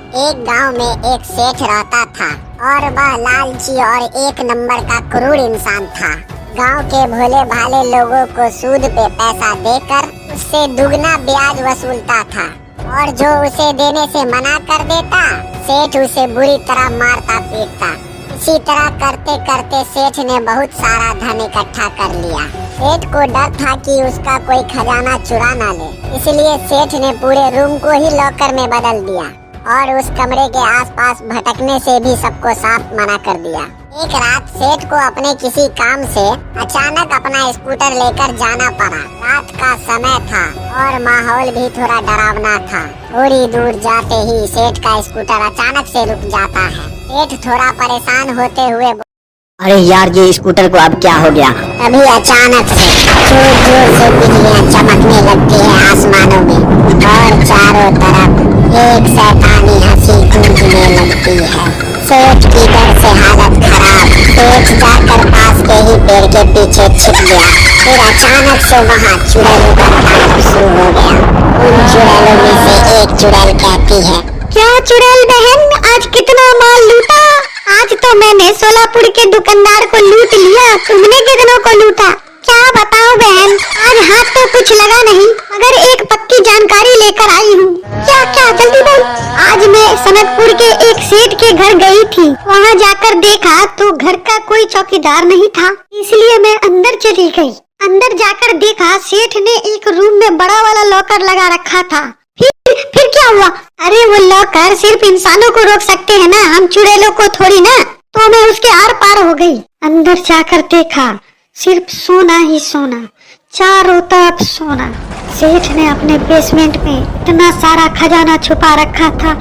एक गांव में एक सेठ रहता था और वह लालची और एक नंबर का क्रूर इंसान था। गांव के भोले भाले लोगों को सूद पे पैसा देकर उससे दुगना ब्याज वसूलता था और जो उसे देने से मना कर देता सेठ उसे बुरी तरह मारता पीटता। इसी तरह करते करते सेठ ने बहुत सारा धन इकट्ठा कर लिया। सेठ को डर था कि उसका कोई खजाना चुरा ना ले, इसलिए सेठ ने पूरे रूम को ही लॉकर में बदल दिया और उस कमरे के आसपास भटकने से भी सबको साफ मना कर दिया। एक रात सेठ को अपने किसी काम से अचानक अपना स्कूटर लेकर जाना पड़ा। रात का समय था और माहौल भी थोड़ा डरावना था। थोड़ी दूर जाते ही सेठ का स्कूटर अचानक से रुक जाता है। सेठ थोड़ा परेशान होते हुए, अरे यार, ये स्कूटर को अब क्या हो गया? तभी अचानक से जोर जोर से बिजलियां चमकने लगती है आसमानों में और चारों तरफ एक शैतानी हंसी गूंजने लगती है। सेठ की डर से हालत खराब। सेठ जाकर पास के ही पेड़ के पीछे छिप गया। फिर अचानक से वहाँ चुड़ैलों का तांडव शुरू हो गया। उन चुड़ैलों में से एक चुड़ैल कहती है, क्या चुड़ैल बहन, आज कितना माल लूटा? आज तो मैंने सोलापुर के दुकानदार को लूट लिया। तुमने कितनों को लूटा? क्या बताओ बहन, आज हाथ तो कुछ लगा नहीं, मगर एक पक्की जानकारी लेकर आई हूँ। क्या क्या, जल्दी बोल। आज मैं सनतपुर के एक सेठ के घर गई थी। वहाँ जाकर देखा तो घर का कोई चौकीदार नहीं था, इसलिए मैं अंदर चली गई। अंदर जाकर देखा सेठ ने एक रूम में बड़ा वाला लॉकर लगा रखा था। फिर क्या हुआ? अरे वो लॉकर सिर्फ इंसानों को रोक सकते हैं ना, हम चुड़ैलों को थोड़ी ना। तो मैं उसके आर पार हो गई। अंदर जाकर देखा सिर्फ सोना ही सोना, चारों तरफ सोना। सेठ ने अपने बेसमेंट में इतना सारा खजाना छुपा रखा था।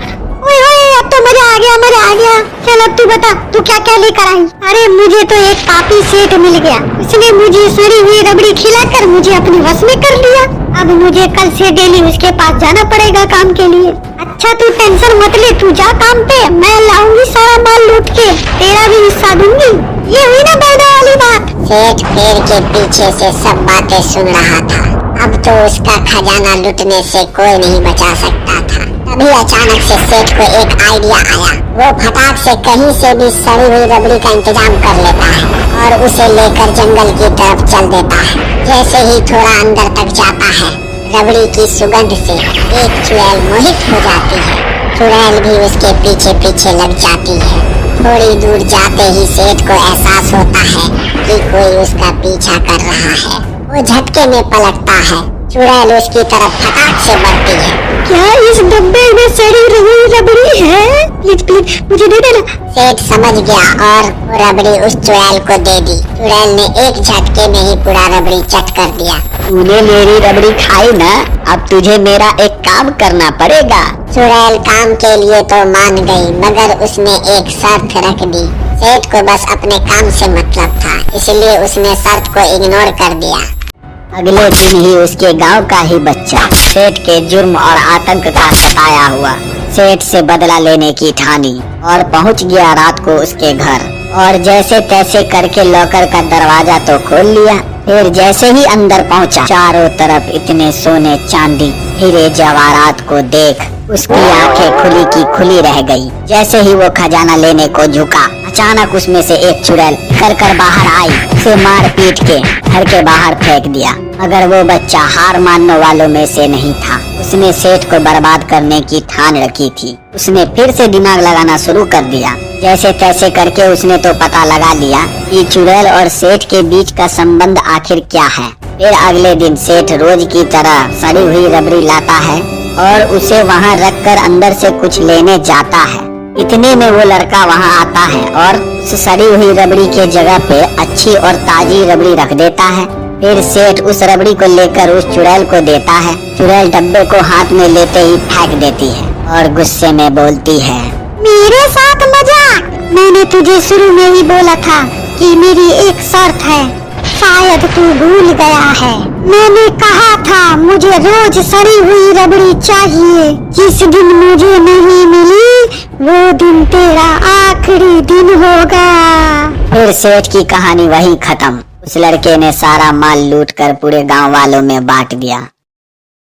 ओए ओए, अब तो मजा आ गया, मजा आ गया। चल अब तू बता, तू क्या क्या लेकर आई? अरे मुझे तो एक पापी सेठ मिल गया। उसने मुझे सड़ी हुई रबड़ी खिलाकर मुझे अपने वश में कर लिया। अब मुझे कल से डेली उसके पास जाना पड़ेगा काम के लिए। अच्छा तू टेंशन मत ले, तू जा काम पे, मैं लाऊंगी सारा माल लूट के, तेरा भी हिस्सा दूंगी। ये हुई ना पैदा वाली बात। सेठ पेड़ के पीछे से सब बातें सुन रहा था। अब तो उसका खजाना लूटने से कोई नहीं बचा सकता था। तभी अचानक से सेठ को एक आइडिया आया। वो फटाक से कहीं से भी सड़ी हुई रबड़ी का इंतजाम कर लेता है और उसे लेकर जंगल की तरफ चल देता है। जैसे ही थोड़ा अंदर तक जाता है, रबड़ी की सुगंध से एक चुड़ैल मोहित हो जाती है। चुड़ैल भी उसके पीछे पीछे लग जाती है। थोड़ी दूर जाते ही सेठ को एहसास होता है कि कोई उसका पीछा कर रहा है। वो झटके में पलटता है। चुड़ैल उसकी तरफ फटाक से बढ़ती है। क्या इस डब्बे में सड़ी हुई रबड़ी है? प्लीज प्लीज मुझे दे देना। सेठ समझ गया और वो रबड़ी उस चुड़ैल को दे दी। चुड़ैल ने एक झटके में ही पूरा रबड़ी चट कर दिया। तूने मेरी रबड़ी खाई ना, अब तुझे मेरा एक काम करना पड़ेगा। चुड़ैल काम के लिए तो मान गई, मगर उसने एक शर्त रख दी। सेठ को बस अपने काम से मतलब था, इसलिए उसने शर्त को इग्नोर कर दिया। अगले दिन ही उसके गांव का ही बच्चा सेठ के जुर्म और आतंक का सताया हुआ सेठ से बदला लेने की ठानी और पहुंच गया रात को उसके घर। और जैसे तैसे करके लॉकर का दरवाजा तो खोल लिया। फिर जैसे ही अंदर पहुंचा, चारों तरफ इतने सोने चांदी हीरे जवाहरात को देख उसकी आंखें खुली की खुली रह गई। जैसे ही वो खजाना लेने को झुका, अचानक उसमें से एक चुड़ैल कर बाहर आई। उसे मार पीट के घर के बाहर फेंक दिया। मगर वो बच्चा हार मानने वालों में से नहीं था। उसने सेठ को बर्बाद करने की ठान रखी थी। उसने फिर से दिमाग लगाना शुरू कर दिया। जैसे तैसे करके उसने तो पता लगा लिया कि चुड़ैल और सेठ के बीच का संबंध आखिर क्या है। फिर अगले दिन सेठ रोज की तरह सड़ी हुई रबड़ी लाता है और उसे वहाँ रखकर अंदर से कुछ लेने जाता है। इतने में वो लड़का वहाँ आता है और उस सड़ी हुई रबड़ी के जगह पे अच्छी और ताजी रबड़ी रख देता है। फिर सेठ उस रबड़ी को लेकर उस चुड़ैल को देता है। चुड़ैल डब्बे को हाथ में लेते ही फेंक देती है और गुस्से में बोलती है, मेरे साथ मजाक? मैंने तुझे शुरू में ही बोला था कि मेरी एक शर्त है, शायद तू भूल गया है। मैंने कहा था मुझे रोज सड़ी हुई रबड़ी चाहिए। जिस दिन मुझे नहीं मिली वो दिन तेरा आखिरी दिन होगा। फिर सेठ की कहानी वहीं खत्म। उस लड़के ने सारा माल लूटकर पूरे गांव वालों में बांट दिया।